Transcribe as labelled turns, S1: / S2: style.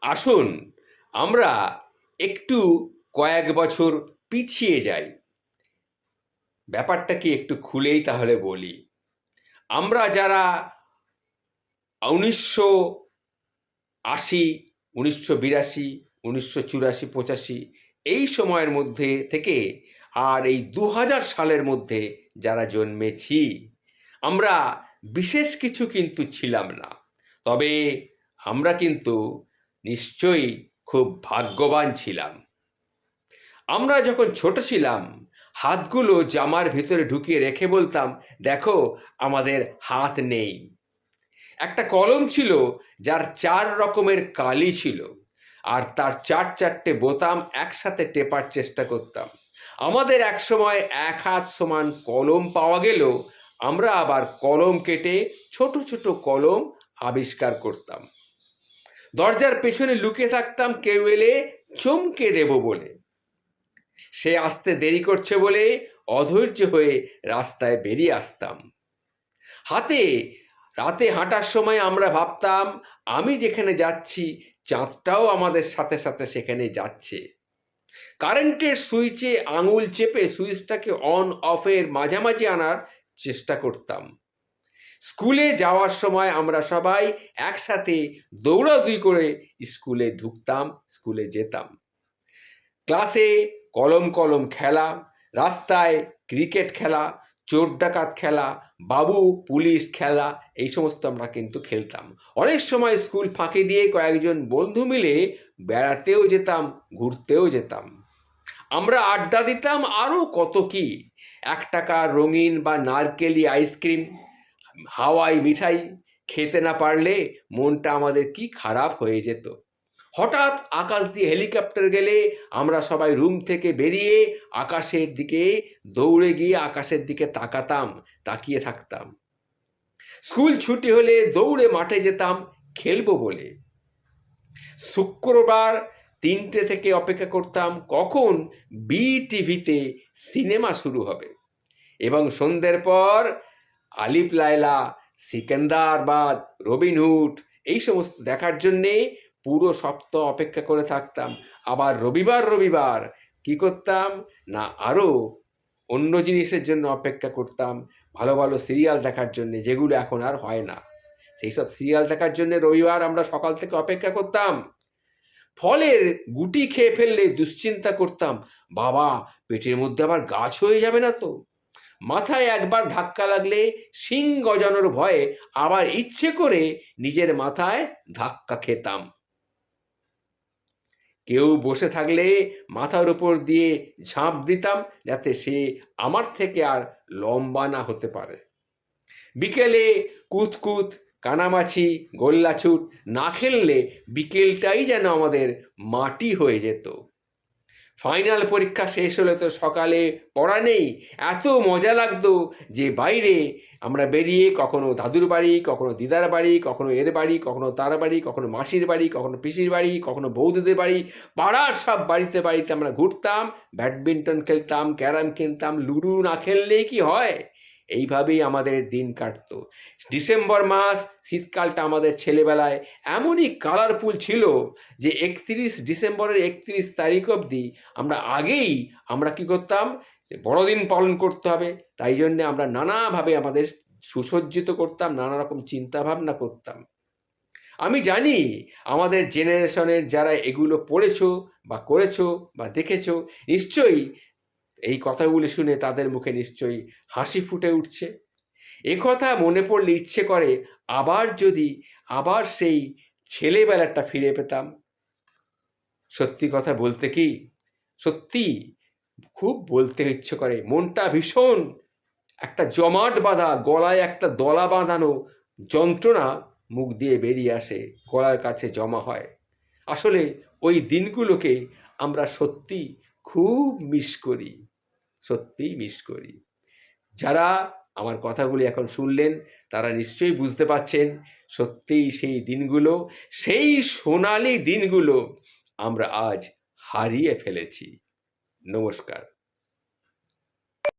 S1: আসুন আমরা একটু কয়েক বছর পিছিয়ে যাই। ব্যাপারটা কি একটু খুলেই তাহলে বলি। আমরা যারা 1980, 1982, 1984, 85 এই সময়ের মধ্যে থেকে আর এই 2000 সালের মধ্যে যারা জন্মেছি, আমরা বিশেষ কিছু কিন্তু ছিলাম না। তবে আমরা কিন্তু নিশ্চয়ই খুব ভাগ্যবান ছিলাম। আমরা যখন ছোট ছিলাম, হাতগুলো জামার ভিতরে ঢুকিয়ে রেখে বলতাম, দেখো আমাদের হাত নেই। একটা কলম ছিল যার 4 রকমের কালি ছিল, আর তার 4-4টে বোতাম একসাথে টেপার চেষ্টা করতাম। আমাদের একসময় 1 হাত সমান কলম পাওয়া গেলেও আমরা আবার কলম কেটে ছোট ছোট কলম আবিষ্কার করতাম। দরজার পেছনে লুকিয়ে থাকতাম কেউ এলে চমকে দেব বলে। সে আসতে দেরি করছে বলে অধৈর্য হয়ে রাস্তায় বেরিয়ে আসতাম। রাতে হাঁটার সময় আমরা ভাবতাম, আমি যেখানে যাচ্ছি চাঁদটাও আমাদের সাথে সাথে সেখানে যাচ্ছে। কারেন্টের সুইচে আঙুল চেপে সুইচটাকে অন অফের মাঝামাঝি আনার চেষ্টা করতাম। স্কুলে যাওয়ার সময় আমরা সবাই একসাথে দৌড়াদৌড়ি করে স্কুলে ঢুকতাম, স্কুলে যেতাম। ক্লাসে কলম কলম খেলা, রাস্তায় ক্রিকেট খেলা, চোর ডাকাত খেলা, বাবু পুলিশ খেলা, এই সমস্ত আমরা কিন্তু খেলতাম। অনেক সময় স্কুল ফাঁকি দিয়ে কয়েকজন বন্ধু মিলে বেড়াতেও যেতাম, ঘুরতেও যেতাম। আমরা আড্ডা দিতাম আরও কত কি। 1 টাকার রঙিন বা নারকেলি আইসক্রিম, হাওয়াই মিঠাই খেতে না পারলে মনটা আমাদের কি খারাপ হয়ে যেত। হঠাৎ আকাশ দিয়ে হেলিকপ্টার গেলে আমরা সবাই রুম থেকে বেরিয়ে আকাশের দিকে দৌড়ে গিয়ে আকাশের দিকে তাকিয়ে থাকতাম। স্কুল ছুটি হলে দৌড়ে মাঠে যেতাম খেলবো বলে। শুক্রবার 3টে থেকে অপেক্ষা করতাম কখন বিটিভিতে সিনেমা শুরু হবে, এবং সন্ধ্যের পর আলিফ লায়লা, সিকান্দারবাদ, রবিনহুড এই সমস্ত দেখার জন্যে পুরো সপ্তাহ অপেক্ষা করে থাকতাম। আবার রবিবার কি করতাম না, আরও অন্য জিনিসের জন্য অপেক্ষা করতাম, ভালো ভালো সিরিয়াল দেখার জন্যে, যেগুলো এখন আর হয় না। সেই সব সিরিয়াল দেখার জন্য রবিবার আমরা সকাল থেকে অপেক্ষা করতাম। ফলের গুটি খেয়ে ফেললে দুশ্চিন্তা করতাম, বাবা পেটের মধ্যে আবার গাছ হয়ে যাবে না তো। মাথায় একবার ধাক্কা লাগলে শিং গজানোর ভয়ে আবার ইচ্ছে করে নিজের মাথায় ধাক্কা খেতাম। কেউ বসে থাকলে মাথার উপর দিয়ে ঝাঁপ দিতাম যাতে সে আমার থেকে আর লম্বা না হতে পারে। বিকেলে কুতকুত, কানামাছি, গোল্লাছুট না খেললে বিকেলটাই যেন আমাদের মাটি হয়ে যেত। ফাইনাল পরীক্ষা শেষ হলে তো সকালে পড়া নেই, এত মজা লাগতো যে বাইরে আমরা বেরিয়ে কখনো দাদুর বাড়ি, কখনো দিদার বাড়ি, কখনো এর বাড়ি, কখনো তার বাড়ি, কখনো মাসির বাড়ি, কখনো পিসির বাড়ি, কখনো বৌদিদের বাড়ি, পাড়ার সব বাড়িতে বাড়িতে আমরা ঘুরতাম, ব্যাডমিন্টন খেলতাম, ক্যারাম খেলতাম, লুডো না খেললেই কি হয়। এইভাবেই আমাদের দিন কাটতো। ডিসেম্বর মাস, শীতকালটা আমাদের ছেলেবেলায় এমনই কালারফুল ছিল যে 31 ডিসেম্বরের 31 তারিখ অবধি আমরা কি করতাম, বড়দিন পালন করতে হবে, তাই জন্যে আমরা নানাভাবে আমাদের সুসজ্জিত করতাম, নানা রকম চিন্তাভাবনা করতাম। আমি জানি আমাদের জেনারেশনের যারা এগুলো পড়েছো বা করেছো বা দেখেছো, নিশ্চয়ই এই কথাগুলি শুনে তাদের মুখে নিশ্চয়ই হাসি ফুটে উঠছে। একথা মনে পড়লে ইচ্ছে করে আবার সেই ছেলেবেলাটা ফিরে পেতাম। সত্যি কথা বলতে কি, সত্যি খুব বলতে ইচ্ছে করে। মনটা ভীষণ একটা জমাট বাঁধা, গলায় একটা দলা বাঁধানো যন্ত্রণা মুখ দিয়ে বেরিয়ে আসে, গলার কাছে জমা হয়। আসলে ওই দিনগুলোকে আমরা সত্যি খুব মিস করি, সত্যিই মিস করি। যারা আমার কথাগুলি এখন শুনলেন তারা নিশ্চয়ই বুঝতে পারছেন, সত্যিই সেই সোনালি দিনগুলো আমরা আজ হারিয়ে ফেলেছি। নমস্কার।